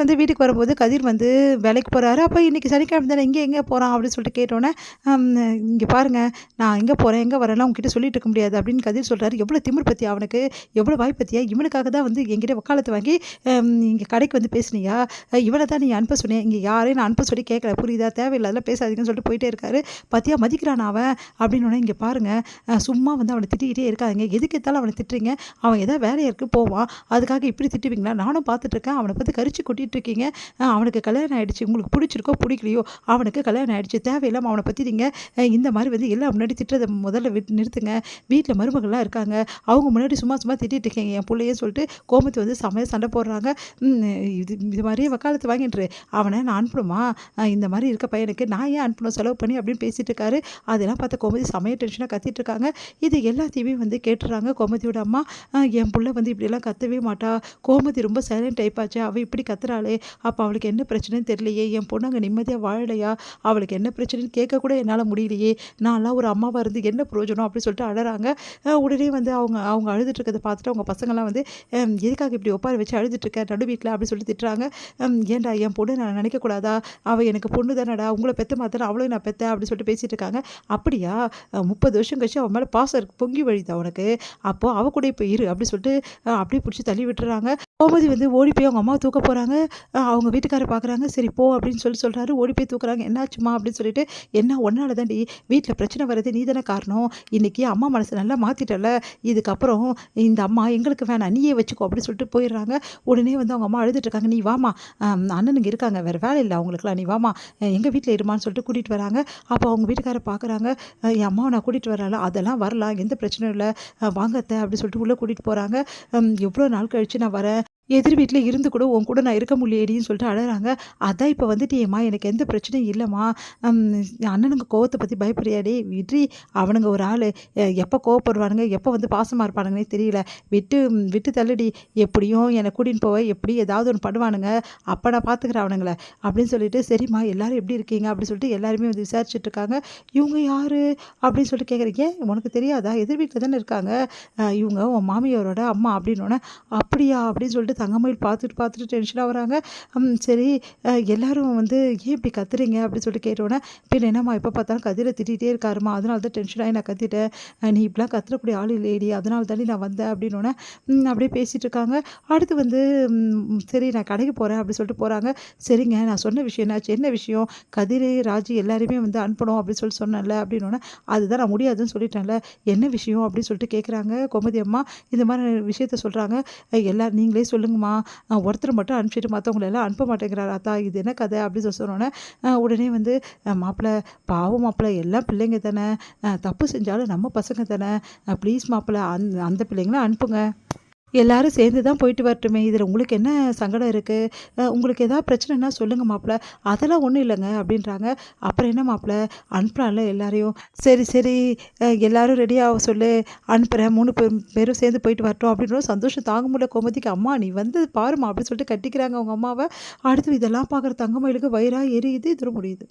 வந்து வீட்டுக்கு வரும்போது கதிர் வந்து வேலைக்கு போகிறாரு. அப்போ இன்றைக்கி சனிக்கிழமை தானே இங்கே எங்கே போகிறான் அப்படின்னு சொல்லிட்டு கேட்டோன்னே, இங்கே பாருங்க நான் எங்கே போகிறேன் எங்கே வரேன்லாம் உங்ககிட்ட சொல்லிட்டு இருக்க முடியாது அப்படின்னு கதிர் சொல்கிறாரு. எவ்வளோ திமிர் பத்தியா அவனுக்கு, எவ்வளோ வாய் பத்தியா, இவனுக்காக தான் வந்து என்கிட்ட வக்காலத்து வாங்கி இங்கே கடைக்கு வந்து பேசுனியா, இவனை தான் நீ அனுப்ப சொன்னேன், இங்கே யாரையும் நான் அனுப்ப சொல்லி கேட்கல, புரியுதா, தேவையில்லை அதெல்லாம் பேசாதீங்கன்னு சொல்லிட்டு போயிட்டே இருக்காரு. பத்தியா மதிக்கிறான் அவன் அப்படின்னு. இங்கே பாருங்கள் சும்மா வந்து அவனை திட்டிக்கிட்டே இருக்காங்க, எதுக்கு எத்தாலும் அவனை திட்டுறீங்க, அவன் ஏதாவது வேலையாக இருக்குது போவான், அதுக்காக இப்படி திட்டுவீங்களா, நானும் பார்த்துட்ருக்கேன், அவனை பற்றி கரிச்சு கொட்டிகிட்டு இருக்கீங்க, அவனுக்கு கல்யாணம் ஆகிடுச்சு, உங்களுக்கு பிடிச்சிருக்கோ பிடிக்கலையோ அவனுக்கு கல்யாணம் ஆகிடுச்சு, தேவையில்லாமல் அவனை பற்றி நீங்கள் இந்த மாதிரி வந்து எல்லாம் முன்னாடி திட்டுறதை முதல்ல நிறுத்துங்க, வீட்டில் மருமகள்லாம் இருக்காங்க, அவங்க முன்னாடி சும்மா சும்மா திட்டிகிட்டு இருக்கீங்க என் பிள்ளையே சொல்லிட்டு கோமதி வந்து சமையல் சண்டை போடுறாங்க. இது மாதிரியே வக்காலத்து வாங்கிட்டு அவனை நான் அனுப்பணுமா, இந்த மாதிரி இருக்க பையனுக்கு நான் ஏன் அனுப்பணும் செலவு பண்ணி அப்படின்னு பேசிகிட்டு இருக்காரு. அதெல்லாம் பார்த்த கோமதி சமையல் டென்ஷனாக கத்திட்டு இருக்காங்க. இது எல்லாத்தையுமே வந்து கேட்டுறாங்க கோமதியோட அம்மா. என் பிள்ளை வந்து இப்படியெல்லாம் கத்தவே மாட்டா, கோமதி ரொம்ப சைலண்ட் டைப் ஆச்சு, அவள் இப்படி கத்துறாளே, அப்போ அவளுக்கு என்ன பிரச்சனைன்னு தெரியலையே, என் பொண்ணு அங்கே நிம்மதியாக வாழலையா, அவளுக்கு என்ன பிரச்சனைன்னு கேட்கக்கூட என்னால் முடியலையே, நான்லாம் ஒரு அம்மாவாக இருந்து என்ன பிரயோஜனம் அப்படின்னு சொல்லிட்டு அழறாங்க. உடனே வந்து அவங்க அவங்க அழுதுட்டு இருக்கிறத பார்த்துட்டு அவங்க பசங்கள்லாம் வந்து எதுக்காக இப்படி ஒப்பார வச்சு அழுதுட்டுருக்க நடு வீட்டில் அப்படின்னு சொல்லி திட்டுறாங்க. ஏன்டா என் பொண்ணு நான் நினைக்கக்கூடாதா, அவள் எனக்கு பொண்ணு தானடா, உங்களை பெற்ற மாத்திரம் அவளையும் நான் பெற்றேன் அப்படின்னு சொல்லிட்டு பேசிகிட்டு இருக்காங்க. அப்படியா 30 வருஷம் கழிச்சு அவன் மேலே பாசம் இருக்கு பொங்கி வழிதா உனக்கு, அப்போது அவ கூட இப்போ இரு அப்படி சொல்லிட்டு அப்படியே பிடிச்சி தள்ளி விட்டுறாங்க. கோமதி வந்து ஓடி போய் அவங்க அம்மாவை தூக்க போகிறாங்க. அவங்க வீட்டுக்காரர் பார்க்குறாங்க, சரி போ அப்படின்னு சொல்கிறாரு. ஓடி போய் தூக்குறாங்க. என்னாச்சுமா அப்படின்னு சொல்லிட்டு, என்ன ஒன்னால தாண்டி வீட்டில் பிரச்சனை வர்றது நீ தானே காரணம், இன்றைக்கி அம்மா மனசை நல்லா மாற்றிட்டல, இதுக்கப்புறம் இந்த அம்மா எங்களுக்கு வேணாம் நீயே வச்சுக்கோ அப்படின்னு சொல்லிட்டு போயிடுறாங்க. உடனே வந்து அவங்க அம்மா அழுதுட்டு இருக்காங்க. நீ வாமா, அண்ணனுங்க இருக்காங்க, வேறு வேலை இல்லை அவங்களுக்குலாம், நீ வாமா எங்கள் வீட்டில் இருமான்னு சொல்லிட்டு கூட்டிகிட்டு வராங்க. அப்போ அவங்க வீட்டுக்காரர் பார்க்குறாங்க, என் அம்மாவை நான் கூட்டிகிட்டு வரல, அதெல்லாம் வரலாம் எந்த பிரச்சனையும் இல்லை, வாங்கத்த அப்படின்னு சொல்லிட்டு உள்ளே கூட்டிகிட்டு போகிறாங்க. எவ்வளோ நாள் கழித்து நான் வரேன், எதிர் வீட்டில் இருந்து கூட உன் கூட நான் இருக்க முடியலையேடின்னு சொல்லிட்டு அழறாங்க. அதான் இப்போ வந்துட்டியேம்மா, எனக்கு எந்த பிரச்சனையும் இல்லைம்மா, அண்ணனுங்க கோவத்தை பற்றி பயப்படுறியாடே விட்ரி, அவனுங்க ஒரு ஆள் எப்போ கோவப்படுவானுங்க எப்போ வந்து பாசமாக இருப்பானுங்கன்னே தெரியல, விட்டு விட்டு தள்ளுடி, எப்படியும் என்னை கூட்டின்னு போவ, எப்படி ஏதாவது ஒன்று பண்ணுவானுங்க, அப்போ நான் பார்த்துக்கிறேன் அவனுங்கள அப்படின்னு சொல்லிட்டு, சரிம்மா எல்லாரும் எப்படி இருக்கீங்க அப்படின்னு சொல்லிட்டு எல்லாருமே வந்து விசாரிச்சுட்டு இருக்காங்க. இவங்க யார் அப்படின்னு சொல்லிட்டு கேட்குறீங்க, உனக்கு தெரியாதா, எதிர் வீட்டில் தானே இருக்காங்க, இவங்க உன் மாமியாரோட அம்மா அப்படின்னோடனே, அப்படியா அப்படின்னு சொல்லிட்டு தங்கமயில் பார்த்துட்டு டென்ஷனாக வராங்க. சரி எல்லாரும் வந்து ஏன் இப்படி கத்துறீங்க அப்படின்னு சொல்லிட்டு கேட்டோன்னே, பின்ன என்னம்மா எப்போ பார்த்தாலும் கதிரை திட்டிகிட்டே இருக்காருமா, அதனால தான் டென்ஷனாகி நான் கத்திட்டேன், நீ இப்படிலாம் கத்துறக்கூடிய ஆள் இல்லையடி, அதனால தாண்டி நான் வந்தேன் அப்படின்னோடனே அப்படியே பேசிகிட்டு இருக்காங்க. அடுத்து வந்து சரி நான் கடைக்கு போகிறேன் அப்படின்னு சொல்லிட்டு போகிறாங்க. சரிங்க நான் சொன்ன விஷயம் என்னாச்சு, என்ன விஷயம், கதிர் ராஜி எல்லாருமே வந்து அனுப்பணும் அப்படின்னு சொல்லிட்டு சொன்னேன்ல அப்படின்னோடனே, அதுதான் நான் முடியாதுன்னு சொல்லிட்டேன்ல, என்ன விஷயம் அப்படின்னு சொல்லிட்டு கேட்குறாங்க கோமதி அம்மா. இந்த மாதிரி விஷயத்த சொல்கிறாங்க. எல்லோரும் நீங்களே சொல்லுங்கம்மா, ஒருத்தர் மட்டும் அனுப்பிச்சிட்டு மற்றவங்களெல்லாம் அனுப்ப மாட்டேங்கிறார் அத்தா, இது என்ன கதை அப்படின்னு சொன்னோன்னே, உடனே வந்து மாப்பிள்ளை பாவம் மாப்பிள்ளை, எல்லாம் பிள்ளைங்க தானே, தப்பு செஞ்சாலும் நம்ம பசங்க தானே, ப்ளீஸ் மாப்பிள்ளை அந்த பிள்ளைங்களாம் அனுப்புங்க, எல்லாரும் சேர்ந்து தான் போயிட்டு வரட்டுமே, இதில் உங்களுக்கு என்ன சங்கடம் இருக்குது, உங்களுக்கு எதாவது பிரச்சனைனா சொல்லுங்கள் மாப்பிள்ளை, அதெல்லாம் ஒன்றும் இல்லைங்க அப்படின்றாங்க. அப்புறம் என்ன மாப்பிள்ளை அனுப்பலாம்ல எல்லாரையும், சரி சரி எல்லோரும் ரெடியாக சொல்லு, அனுப்புகிறேன் 3 பேரும் சேர்ந்து போயிட்டு வரட்டும் அப்படின்ற சந்தோஷம் தாங்க முடியல கோமதிக்கு. அம்மா நீ வந்து பாருமா அப்படின்னு சொல்லிட்டு கட்டிக்கிறாங்க அவங்க அம்மாவை. அடுத்து இதெல்லாம் பார்க்குற தங்கமயிலுக்கு வயிறாக எரியுது. இது முடியுது.